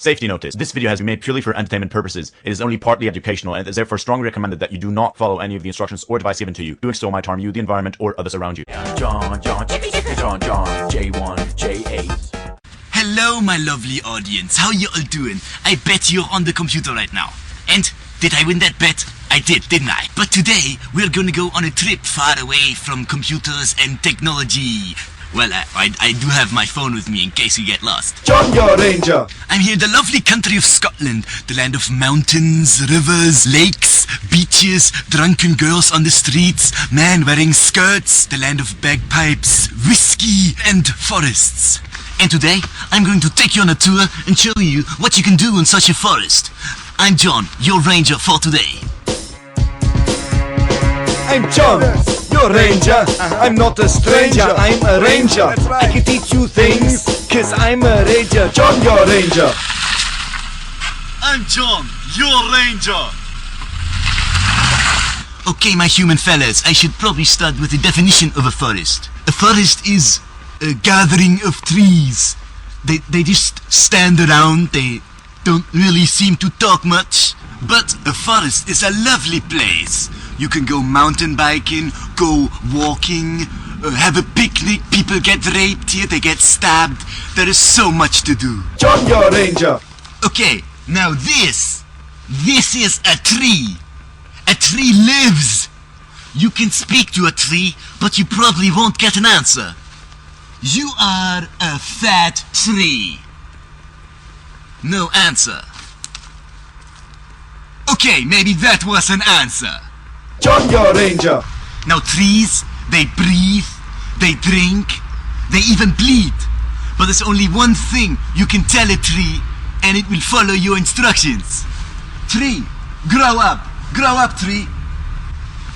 Safety notice. This video has been made purely for entertainment purposes. It is only partly educational and is therefore strongly recommended that you do not follow any of the instructions or advice given to you. Doing so might harm you, the environment, or others around you. John, J1, J8. Hello, my lovely audience. How you all doing? I bet you're on the computer right now. And did I win that bet? I did, didn't I? But today, we're gonna go on a trip far away from computers and technology. Well, I do have my phone with me in case you get lost. John, your ranger. I'm here in the lovely country of Scotland, the land of mountains, rivers, lakes, beaches, drunken girls on the streets, men wearing skirts, the land of bagpipes, whiskey, and forests. And today, I'm going to take you on a tour and show you what you can do in such a forest. I'm John, your ranger for today. I'm John, your ranger. I'm not a stranger, I'm a ranger. I can teach you things, cause I'm a ranger. John, your ranger. I'm John, your ranger. Okay, my human fellas, I should probably start with the definition of a forest. A forest is a gathering of trees. They just stand around, they don't really seem to talk much. But a forest is a lovely place. You can go mountain biking, go walking, have a picnic, people get raped here, they get stabbed. There is so much to do. John, your ranger. Okay, now this is a tree. A tree lives. You can speak to a tree, but you probably won't get an answer. You are a fat tree. No answer. Okay, maybe that was an answer. John, your ranger. Now trees, they breathe, they drink, they even bleed. But there's only one thing you can tell a tree and it will follow your instructions. Tree, grow up tree.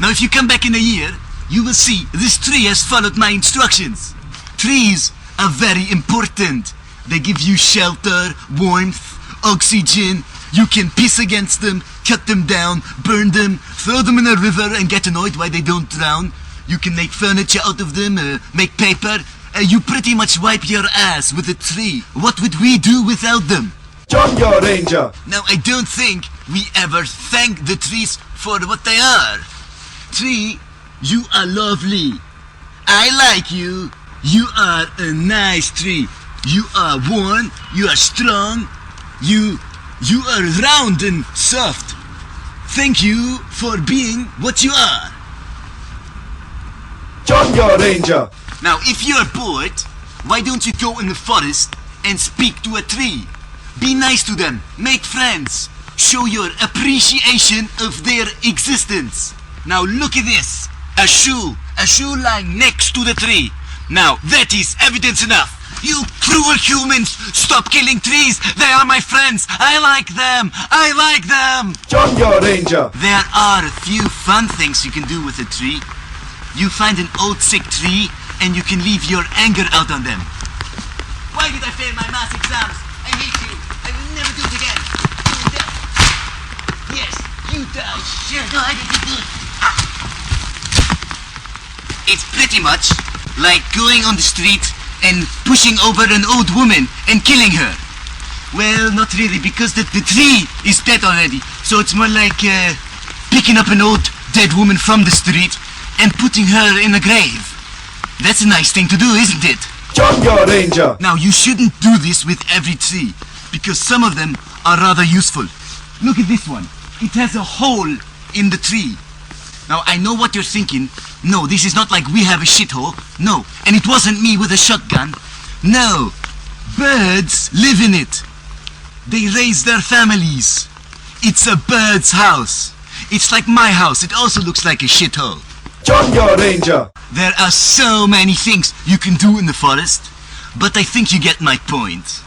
Now if you come back in a year, you will see this tree has followed my instructions. Trees are very important. They give you shelter, warmth, oxygen. You can piss against them, cut them down, burn them, throw them in a river and get annoyed why they don't drown. You can make furniture out of them, make paper. You pretty much wipe your ass with a tree. What would we do without them? John, your ranger. Now, I don't think we ever thank the trees for what they are. Tree, you are lovely. I like you. You are a nice tree. You are warm. You are strong. You are round and soft. Thank you for being what you are. John, your ranger. Now, if you're bored, why don't you go in the forest and speak to a tree? Be nice to them, make friends, show your appreciation of their existence. Now look at this, a shoe lying next to the tree. Now that is evidence enough. You cruel humans, stop killing trees. They are my friends. I like them. John, your ranger. There are a few fun things you can do with a tree. You find an old sick tree and you can leave your anger out on them. Why did I fail my math exams? I hate you. I will never do it again. You die. Yes, you die. It's pretty much like going on the street and pushing over an old woman and killing her. Well, not really, because the tree is dead already. So it's more like picking up an old dead woman from the street and putting her in a grave. That's a nice thing to do, isn't it? John, your ranger. Now, you shouldn't do this with every tree, because some of them are rather useful. Look at this one. It has a hole in the tree. Now, I know what you're thinking. No, this is not like we have a shithole. No, and it wasn't me with a shotgun. No, birds live in it. They raise their families. It's a bird's house. It's like my house. It also looks like a shithole. John, your ranger. There are so many things you can do in the forest, but I think you get my point.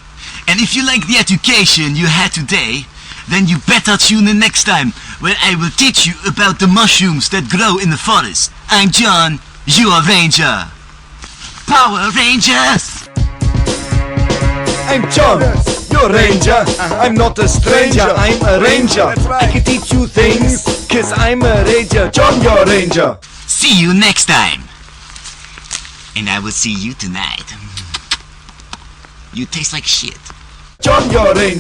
And if you like the education you had today, then you better tune in next time, where I will teach you about the mushrooms that grow in the forest. I'm John, your ranger. Power Rangers! I'm John, your ranger. I'm not a stranger, I'm a ranger. I can teach you things, cause I'm a ranger. John, your ranger. See you next time. And I will see you tonight. You taste like shit. John, your ranger.